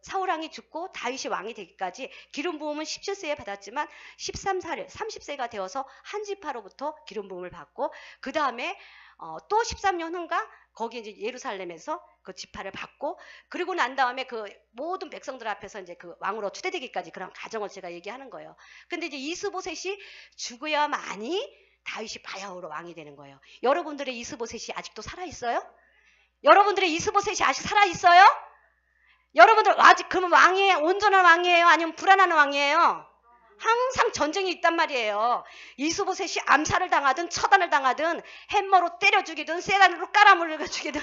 사울 왕이 죽고 다윗이 왕이 되기까지 기름 부음은 17세에 받았지만 30세가 되어서 한 지파로부터 기름 부음을 받고 그 다음에 또 13년 후인가 거기 이제 예루살렘에서 그 지파를 받고 그리고 난 다음에 그 모든 백성들 앞에서 이제 그 왕으로 추대되기까지 그런 과정을 제가 얘기하는 거예요. 근데 이제 이스보셋이 죽어야만이 다윗이 바야흐로 왕이 되는 거예요. 여러분들의 이스보셋이 아직도 살아있어요? 여러분들의 이스보셋이 아직 살아있어요? 여러분들 아직 그러면 왕이에요? 온전한 왕이에요? 아니면 불안한 왕이에요? 항상 전쟁이 있단 말이에요. 이스보셋이 암살을 당하든 처단을 당하든 햄머로 때려 죽이든 쇠단으로 깔아물려 죽이든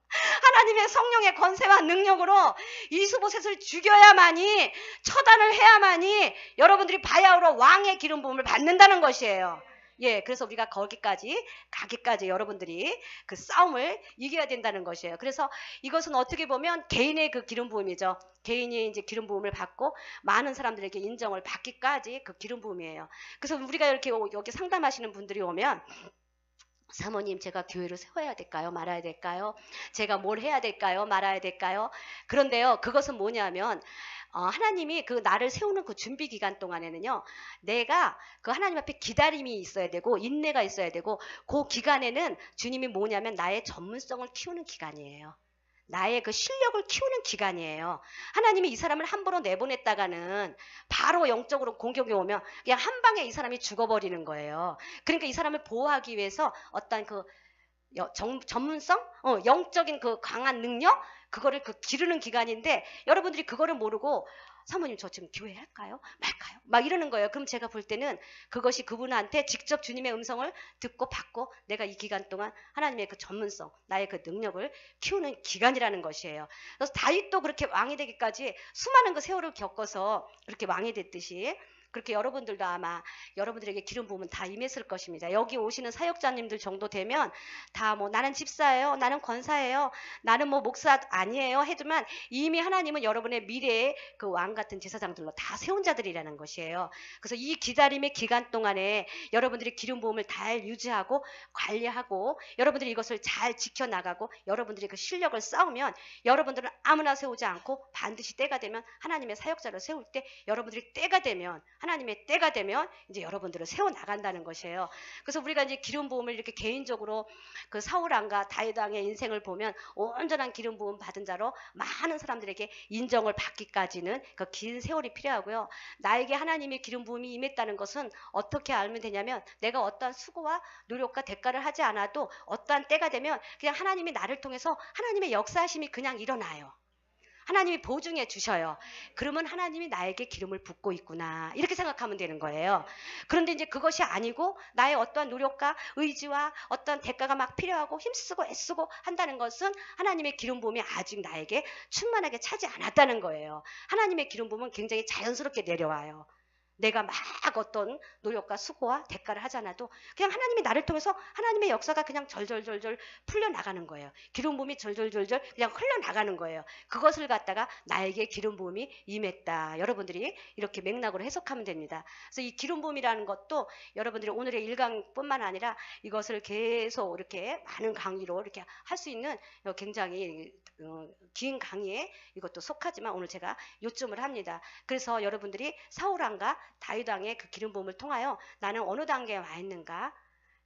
하나님의 성령의 권세와 능력으로 이스보셋을 죽여야만이, 처단을 해야만이 여러분들이 바야흐로 왕의 기름 부음을 받는다는 것이에요. 예, 그래서 우리가 거기까지 가기까지 여러분들이 그 싸움을 이겨야 된다는 것이에요. 그래서 이것은 어떻게 보면 개인의 그 기름 부음이죠. 개인이 이제 기름 부음을 받고 많은 사람들에게 인정을 받기까지 그 기름 부음이에요. 그래서 우리가 이렇게 여기 상담하시는 분들이 오면, 사모님, 제가 교회를 세워야 될까요? 말아야 될까요? 제가 뭘 해야 될까요? 말아야 될까요? 그런데요, 그것은 뭐냐면 하나님이 그 나를 세우는 그 준비 기간 동안에는요, 내가 그 하나님 앞에 기다림이 있어야 되고 인내가 있어야 되고, 그 기간에는 주님이 뭐냐면 나의 전문성을 키우는 기간이에요. 나의 그 실력을 키우는 기간이에요. 하나님이 이 사람을 함부로 내보냈다가는 바로 영적으로 공격이 오면 그냥 한 방에 이 사람이 죽어버리는 거예요. 그러니까 이 사람을 보호하기 위해서 어떤 그 전문성, 영적인 그 강한 능력, 그거를 그 기르는 기간인데, 여러분들이 그거를 모르고 사모님 저 지금 교회 할까요? 말까요? 막 이러는 거예요. 그럼 제가 볼 때는 그것이 그분한테 직접 주님의 음성을 듣고 받고 내가 이 기간 동안 하나님의 그 전문성, 나의 그 능력을 키우는 기간이라는 것이에요. 그래서 다윗도 그렇게 왕이 되기까지 수많은 그 세월을 겪어서 그렇게 왕이 됐듯이, 그렇게 여러분들도 아마 여러분들에게 기름 부음은 다 임했을 것입니다. 여기 오시는 사역자님들 정도 되면 다 뭐 나는 집사예요, 나는 권사예요, 나는 뭐 목사 아니에요 해도만 이미 하나님은 여러분의 미래의 그 왕 같은 제사장들로 다 세운 자들이라는 것이에요. 그래서 이 기다림의 기간 동안에 여러분들이 기름 부음을 잘 유지하고 관리하고 여러분들이 이것을 잘 지켜나가고 여러분들이 그 실력을 쌓으면, 여러분들은 아무나 세우지 않고 반드시 때가 되면 하나님의 사역자를 세울 때, 여러분들이 때가 되면, 하나님의 때가 되면 이제 여러분들을 세워 나간다는 것이에요. 그래서 우리가 이제 기름 부음을 이렇게 개인적으로 그 사울 왕과 다윗 왕의 인생을 보면 온전한 기름 부음 받은 자로 많은 사람들에게 인정을 받기까지는 그 긴 세월이 필요하고요. 나에게 하나님의 기름 부음이 임했다는 것은 어떻게 알면 되냐면, 내가 어떠한 수고와 노력과 대가를 하지 않아도 어떠한 때가 되면 그냥 하나님이 나를 통해서 하나님의 역사하심이 그냥 일어나요. 하나님이 보증해 주셔요. 그러면 하나님이 나에게 기름을 붓고 있구나, 이렇게 생각하면 되는 거예요. 그런데 이제 그것이 아니고 나의 어떠한 노력과 의지와 어떤 대가가 막 필요하고 힘쓰고 애쓰고 한다는 것은 하나님의 기름 부음이 아직 나에게 충만하게 차지 않았다는 거예요. 하나님의 기름 부음은 굉장히 자연스럽게 내려와요. 내가 막 어떤 노력과 수고와 대가를 하지 않아도 그냥 하나님이 나를 통해서 하나님의 역사가 그냥 절절절절 풀려나가는 거예요. 기름 부음이 절절절절 그냥 흘러나가는 거예요. 그것을 갖다가 나에게 기름 부음이 임했다, 여러분들이 이렇게 맥락으로 해석하면 됩니다. 그래서 이 기름 부음이라는 것도 여러분들이 오늘의 1강뿐만 아니라 이것을 계속 이렇게 많은 강의로 이렇게 할 수 있는 굉장히 긴 강의에 이것도 속하지만 오늘 제가 요점을 합니다. 그래서 여러분들이 사울 왕과 다윗 왕의 그 기름 부음을 통하여 나는 어느 단계에 와 있는가,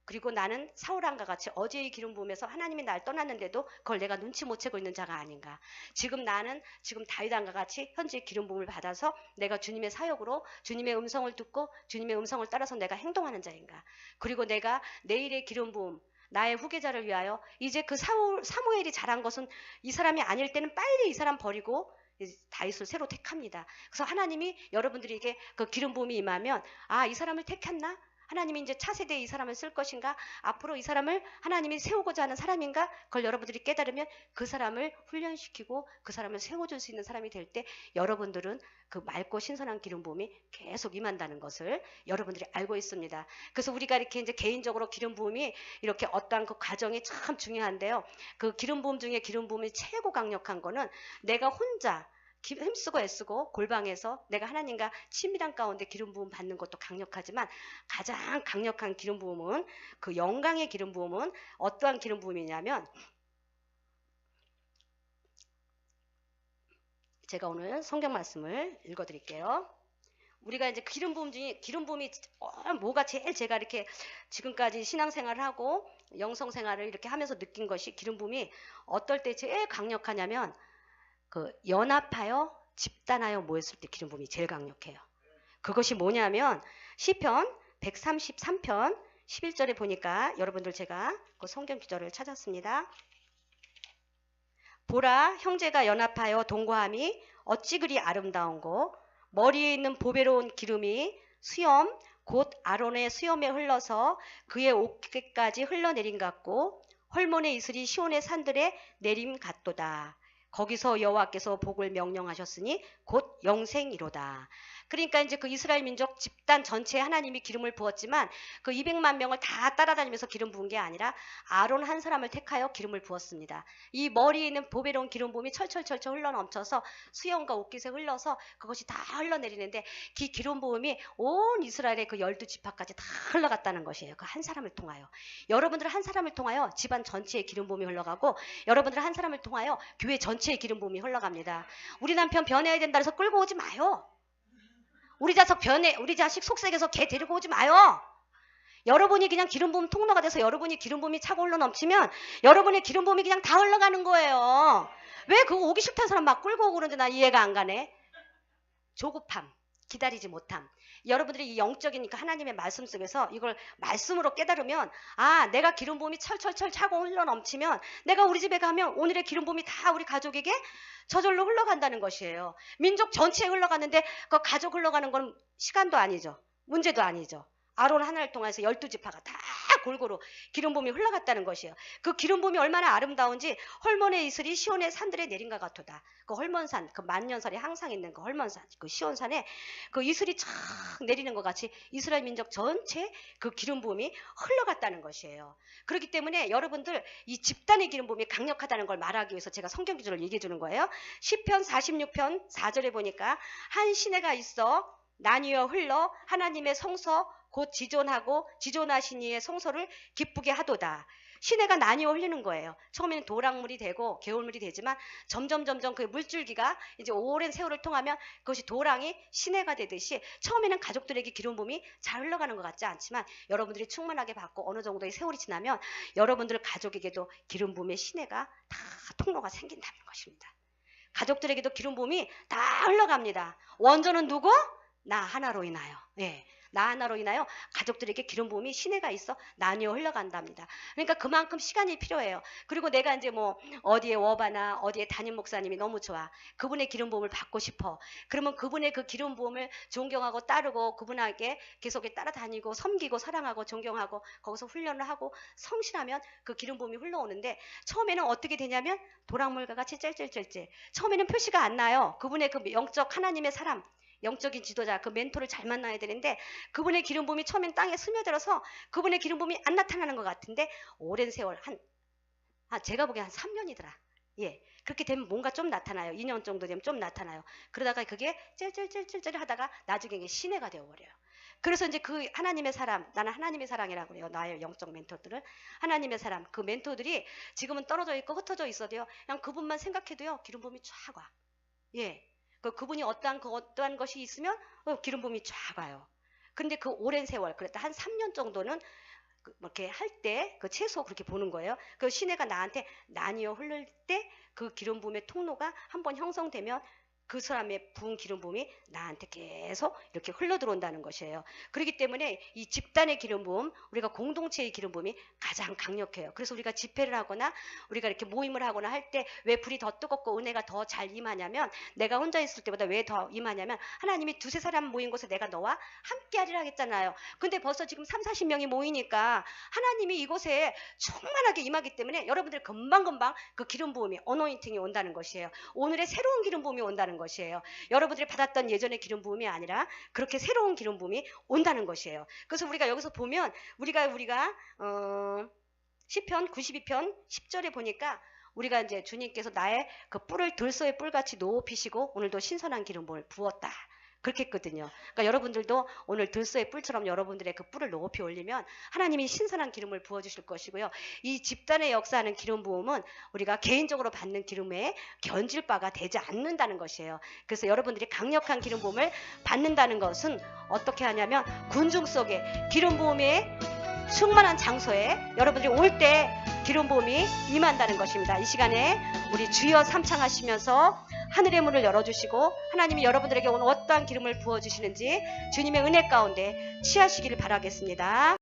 그리고 나는 사울 왕과 같이 어제의 기름 부음에서 하나님이 날 떠났는데도 그걸 내가 눈치 못 채고 있는 자가 아닌가, 지금 나는 지금 다윗 왕과 같이 현재 기름 부음을 받아서 내가 주님의 사역으로 주님의 음성을 듣고 주님의 음성을 따라서 내가 행동하는 자인가, 그리고 내가 내일의 기름 부음, 나의 후계자를 위하여 이제 그 사무엘이 잘한 것은 이 사람이 아닐 때는 빨리 이 사람 버리고 다윗을 새로 택합니다. 그래서 하나님이 여러분들에게 그 기름 부음이 임하면, 아, 이 사람을 택했나? 하나님이 이제 차세대에 이 사람을 쓸 것인가? 앞으로 이 사람을 하나님이 세우고자 하는 사람인가? 그걸 여러분들이 깨달으면 그 사람을 훈련시키고 그 사람을 세워줄 수 있는 사람이 될 때 여러분들은 그 맑고 신선한 기름 부음이 계속 임한다는 것을 여러분들이 알고 있습니다. 그래서 우리가 이렇게 이제 개인적으로 기름 부음이 이렇게 어떠한 그 과정이 참 중요한데요. 그 기름 부음 중에 기름 부음이 최고 강력한 거는 내가 혼자 힘쓰고 애쓰고 골방에서 내가 하나님과 친밀한 가운데 기름 부음 받는 것도 강력하지만, 가장 강력한 기름 부음은, 그 영광의 기름 부음은 어떠한 기름 부음이냐면, 제가 오늘 성경 말씀을 읽어 드릴게요. 우리가 이제 기름 부음 중에 기름 부음이 뭐가 제일 제가 이렇게 지금까지 신앙생활을 하고 영성생활을 이렇게 하면서 느낀 것이, 기름 부음이 어떨 때 제일 강력하냐면 그 연합하여 집단하여 모였을 때 기름 부음이 제일 강력해요. 그것이 뭐냐면 시편 133편 11절에 보니까, 여러분들 제가 그 성경 구절을 찾았습니다. 보라, 형제가 연합하여 동거함이 어찌 그리 아름다운고, 머리에 있는 보배로운 기름이 수염 곧 아론의 수염에 흘러서 그의 어깨까지 흘러내린 같고 헐몬의 이슬이 시온의 산들에 내림 같도다. 거기서 여호와께서 복을 명령하셨으니 곧 영생이로다. 그러니까 이제 그 이스라엘 민족 집단 전체에 하나님이 기름을 부었지만 그 200만 명을 다 따라다니면서 기름 부은 게 아니라 아론 한 사람을 택하여 기름을 부었습니다. 이 머리에 있는 보배로운 기름 부음이 철철철철 흘러넘쳐서 수염과 옷깃에 흘러서 그것이 다 흘러내리는데 그 기름 부음이 온 이스라엘의 그 12지파까지 다 흘러갔다는 것이에요. 그 한 사람을 통하여. 여러분들 한 사람을 통하여 집안 전체에 기름 부음이 흘러가고 여러분들 한 사람을 통하여 교회 전체에 기름 부음이 흘러갑니다. 우리 남편 변해야 된다 해서 끌고 오지 마요. 우리 자식 속색에서 개 데리고 오지 마요. 여러분이 그냥 기름 부음 통로가 돼서 여러분이 기름 부음이 차고 흘러 넘치면 여러분의 기름 부음이 그냥 다 흘러가는 거예요. 왜 그거 오기 싫다는 사람 막 끌고 오고 그러는데 나 이해가 안 가네. 조급함, 기다리지 못함. 여러분들이 이 영적이니까 하나님의 말씀 속에서 이걸 말씀으로 깨달으면 아, 내가 기름 부음이 철철철 차고 흘러 넘치면 내가 우리 집에 가면 오늘의 기름 부음이 다 우리 가족에게 저절로 흘러간다는 것이에요. 민족 전체에 흘러가는데 그 가족 흘러가는 건 시간도 아니죠. 문제도 아니죠. 아론 하나를 통해서 12지파가 다 골고루 기름 부음이 흘러갔다는 것이에요. 그 기름 부음이 얼마나 아름다운지 헐몬의 이슬이 시온의 산들에 내린 것 같도다. 그 헐몬산, 그 만년설이 항상 있는 그 헐몬산, 그 시온산에 그 이슬이 쫙 내리는 것 같이 이스라엘 민족 전체에 그 기름 부음이 흘러갔다는 것이에요. 그렇기 때문에 여러분들 이 집단의 기름 부음이 강력하다는 걸 말하기 위해서 제가 성경 기준을 얘기해 주는 거예요. 시편 46편 4절에 보니까 한 시내가 있어 나뉘어 흘러 하나님의 성서 곧 지존하신 이의 성소를 기쁘게 하도다. 시내가 나뉘어 흘리는 거예요. 처음에는 도랑물이 되고 개울물이 되지만 점점 그 물줄기가 이제 오랜 세월을 통하면 그것이 도랑이 시내가 되듯이 처음에는 가족들에게 기름 부음이 잘 흘러가는 것 같지 않지만 여러분들이 충만하게 받고 어느 정도의 세월이 지나면 여러분들 가족에게도 기름 부음의 시내가 다 통로가 생긴다는 것입니다. 가족들에게도 기름 부음이 다 흘러갑니다. 원조는 누구? 나 하나로 인하여. 예. 나 하나로 인하여 가족들에게 기름 부음이 시내가 있어 나뉘어 흘러간답니다. 그러니까 그만큼 시간이 필요해요. 그리고 내가 이제 뭐 어디에 워바나 어디에 담임 목사님이 너무 좋아. 그분의 기름 부음을 받고 싶어. 그러면 그분의 그 기름 부음을 존경하고 따르고 그분에게 계속 따라다니고 섬기고 사랑하고 존경하고 거기서 훈련을 하고 성실하면 그 기름 부음이 흘러오는데 처음에는 어떻게 되냐면 도랑물과 같이 찔찔찔찔. 처음에는 표시가 안 나요. 그분의 그 영적 하나님의 사람 영적인 지도자, 그 멘토를 잘 만나야 되는데 그분의 기름 부음이 처음엔 땅에 스며들어서 그분의 기름 부음이 안 나타나는 것 같은데 오랜 세월 제가 보기엔 한 3년이더라. 예, 그렇게 되면 뭔가 좀 나타나요. 2년 정도 되면 좀 나타나요. 그러다가 그게 찔찔찔찔 하다가 나중에 이게 시내가 되어버려요. 그래서 이제 그 하나님의 사람, 나는 하나님의 사랑이라고 그래요. 나의 영적 멘토들은 하나님의 사람, 그 멘토들이 지금은 떨어져 있고 흩어져 있어도요. 그냥 그분만 생각해도요. 기름 부음이 쫙 와. 예. 그분이 어떠한 것이 있으면 기름 부음이 쫙 와요. 그런데 그 오랜 세월, 그랬다 한 3년 정도는 이렇게 할 때 그 최소 그렇게 보는 거예요. 그 시내가 나한테 나뉘어 흐를 때 그 기름 부음의 통로가 한번 형성되면 그 사람의 부은 기름 부음이 나한테 계속 이렇게 흘러 들어온다는 것이에요. 그렇기 때문에 이 집단의 기름 부음, 우리가 공동체의 기름 부음이 가장 강력해요. 그래서 우리가 집회를 하거나 우리가 이렇게 모임을 하거나 할 때 왜 불이 더 뜨겁고 은혜가 더 잘 임하냐면 내가 혼자 있을 때보다 왜 더 임하냐면 하나님이 두세 사람 모인 곳에 내가 너와 함께 하리라 했잖아요. 근데 벌써 지금 30-40명이 모이니까 하나님이 이곳에 충만하게 임하기 때문에 여러분들 금방금방 그 기름 부음이 어노인팅이 온다는 것이에요. 오늘의 새로운 기름 부음이 온다는 것이에요. 여러분들이 받았던 예전의 기름 부음이 아니라 그렇게 새로운 기름 부음이 온다는 것이에요. 그래서 우리가 여기서 보면 우리가 시편 92편 10절에 보니까 우리가 이제 주님께서 나의 그 뿔을 들소의 뿔같이 높이시고 오늘도 신선한 기름 부음을 부었다. 그렇게 했거든요. 그러니까 여러분들도 오늘 들소의 뿔처럼 여러분들의 그 뿔을 높이 올리면 하나님이 신선한 기름을 부어주실 것이고요. 이 집단의 역사하는 기름 부음은 우리가 개인적으로 받는 기름에 견질 바가 되지 않는다는 것이에요. 그래서 여러분들이 강력한 기름 부음을 받는다는 것은 어떻게 하냐면 군중 속에 기름 부음에 충만한 장소에 여러분들이 올 때 기름 부음이 임한다는 것입니다. 이 시간에 우리 주여 삼창하시면서 하늘의 문을 열어주시고 하나님이 여러분들에게 오늘 어떠한 기름을 부어주시는지 주님의 은혜 가운데 취하시기를 바라겠습니다.